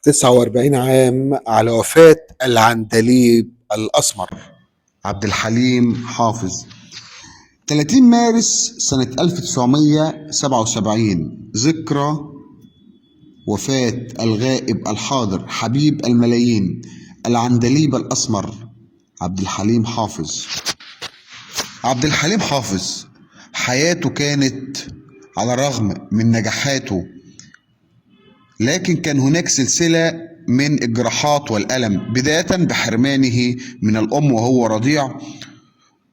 49 عام على وفاة العندليب الأسمر عبد الحليم حافظ. 30 مارس سنة 1977 ذكرى وفاة الغائب الحاضر حبيب الملايين العندليب الأسمر عبد الحليم حافظ. عبد الحليم حافظ حياته كانت على الرغم من نجاحاته، لكن كان هناك سلسلة من الجراحات والألم، بداية بحرمانه من الأم وهو رضيع،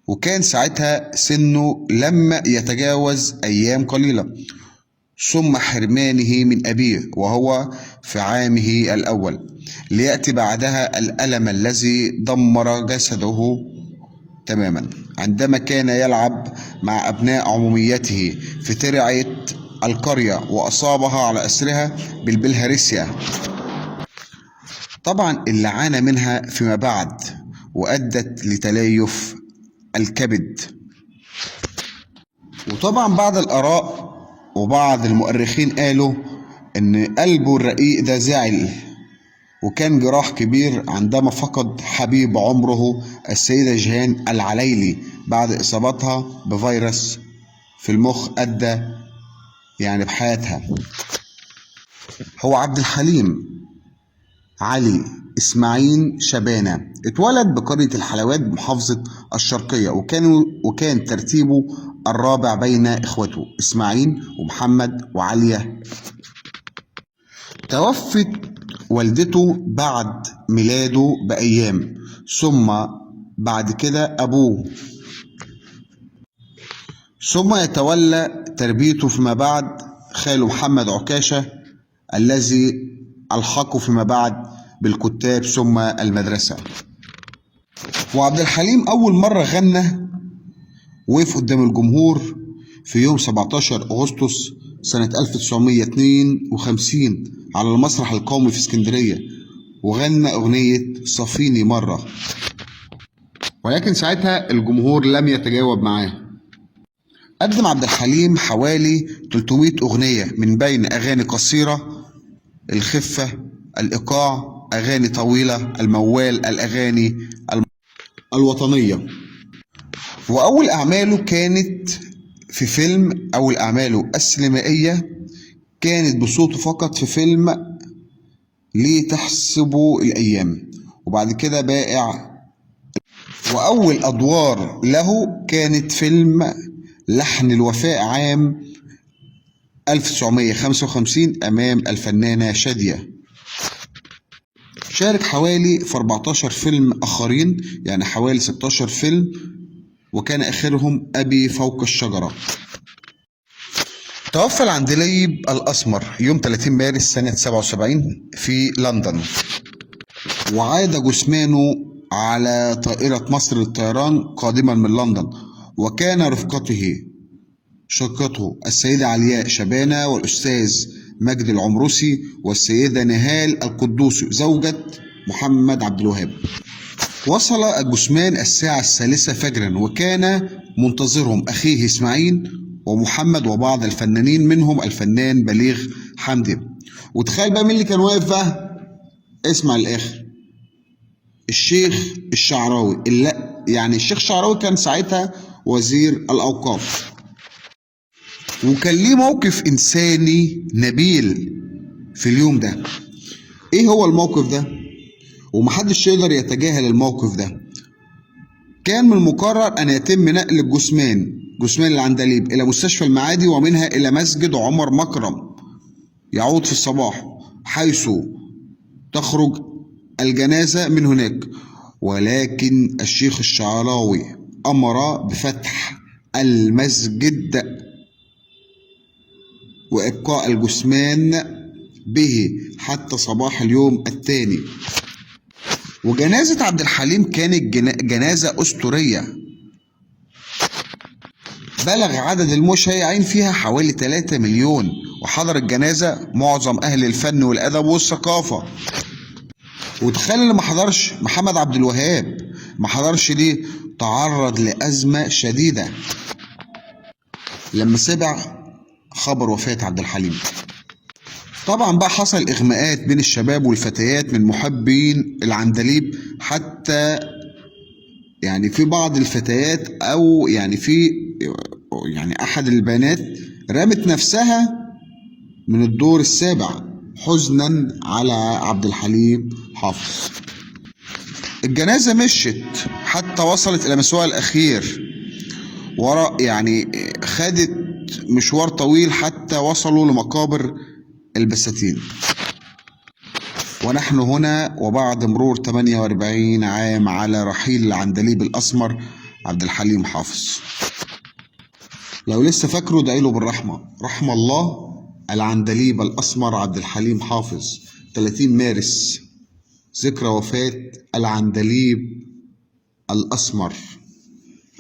وكان ساعتها سنه لم يتجاوز أيام قليلة، ثم حرمانه من أبيه وهو في عامه الأول، ليأتي بعدها الألم الذي دمر جسده تماما عندما كان يلعب مع أبناء عموميته في ترعة القرية وأصابها على أسرها بالبلهارسيا، طبعا اللي عانى منها فيما بعد وأدت لتليف الكبد. وطبعا بعض الآراء وبعض المؤرخين قالوا إن قلبه الرقيق ده زعل، وكان جراح كبير عندما فقد حبيب عمره السيدة جيهان العليلي بعد إصابتها بفيروس في المخ أدى بحياتها. هو عبد الحليم علي إسماعيل شبانة اتولد بقرية الحلوات بمحافظة الشرقية، وكان ترتيبه الرابع بين إخوته إسماعيل ومحمد وعلية. توفت والدته بعد ميلاده بأيام، ثم بعد كده أبوه، ثم يتولى تربيته فيما بعد خاله محمد عكاشة الذي ألحقه فيما بعد بالكتاب ثم المدرسة. وعبد الحليم أول مرة غنى وقف قدام الجمهور في يوم 17 أغسطس سنة 1952 على المسرح القومي في اسكندرية، وغنى أغنية صفيني مرة، ولكن ساعتها الجمهور لم يتجاوب معاه. قدم عبد الحليم حوالي 300 أغنية، من بين أغاني قصيرة، الخفة، الإيقاع، أغاني طويلة، الموال، الأغاني الوطنية. وأول أعماله كانت في فيلم، أول أعماله السينمائية كانت بصوته فقط في فيلم ليه تحسبوا الأيام، وبعد كده بائع. وأول أدوار له كانت فيلم لحن الوفاء عام 1955 أمام الفنانة شادية. شارك حوالي في 14 فيلم آخرين، حوالي 16 فيلم، وكان آخرهم أبي فوق الشجرة. توفى العندليب الأسمر يوم 30 مارس سنة 77 في لندن، وعاد جثمانه على طائرة مصر للطيران قادما من لندن، وكان رفقته شقته السيدة علياء شبانة والأستاذ مجد العمرسي والسيدة نهال القدوسي زوجة محمد عبد الوهاب. وصل الجثمان الساعة 3 فجرا، وكان منتظرهم أخيه إسماعيل ومحمد وبعض الفنانين، منهم الفنان بليغ حمدي. وتخيل بقى مين اللي كان واقف بقى؟ اسمع الآخر، الشيخ الشعراوي. الشيخ الشعراوي كان ساعتها وزير الأوقاف، وكان ليه موقف إنساني نبيل في اليوم ده. إيه هو الموقف ده؟ ومحدش يقدر يتجاهل الموقف ده. كان من المقرر أن يتم نقل جثمان العندليب إلى مستشفى المعادي، ومنها إلى مسجد عمر مكرم يعود في الصباح، حيث تخرج الجنازة من هناك. ولكن الشيخ الشعراوي أمر بفتح المسجد وإبقاء الجثمان به حتى صباح اليوم الثاني. وجنازة عبد الحليم كانت جنازة أسطورية، بلغ عدد المشيعين فيها حوالي 3 مليون، وحضر الجنازة معظم أهل الفن والأدب والثقافة. وتخيل اللي ما حضرش محمد عبد الوهاب، ما حضرش ليه؟ تعرض لأزمة شديدة لما سمع خبر وفاة عبد الحليم. طبعا بقى حصل إغماءات بين الشباب والفتيات من محبين العندليب، حتى يعني في بعض الفتيات أو يعني أحد البنات رمت نفسها من الدور السابع حزنا على عبد الحليم حافظ. الجنازة مشت حتى وصلت إلى مسواها الأخير، خدت مشوار طويل حتى وصلوا لمقابر البساتين. ونحن هنا وبعد مرور 48 عام على رحيل العندليب الأسمر عبد الحليم حافظ. لو لسه فاكره ادعي له بالرحمة، رحم الله العندليب الأسمر عبد الحليم حافظ. 30 مارس ذكرى وفاة العندليب الأسمر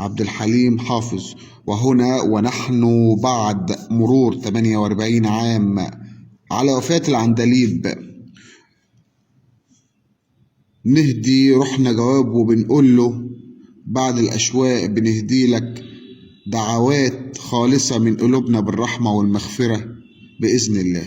عبد الحليم حافظ. وهنا ونحن بعد مرور 48 عام على وفاة العندليب نهدي روحنا جواب وبنقول له بعد الأشواق بنهدي لك دعوات خالصة من قلوبنا بالرحمة والمغفرة بإذن الله.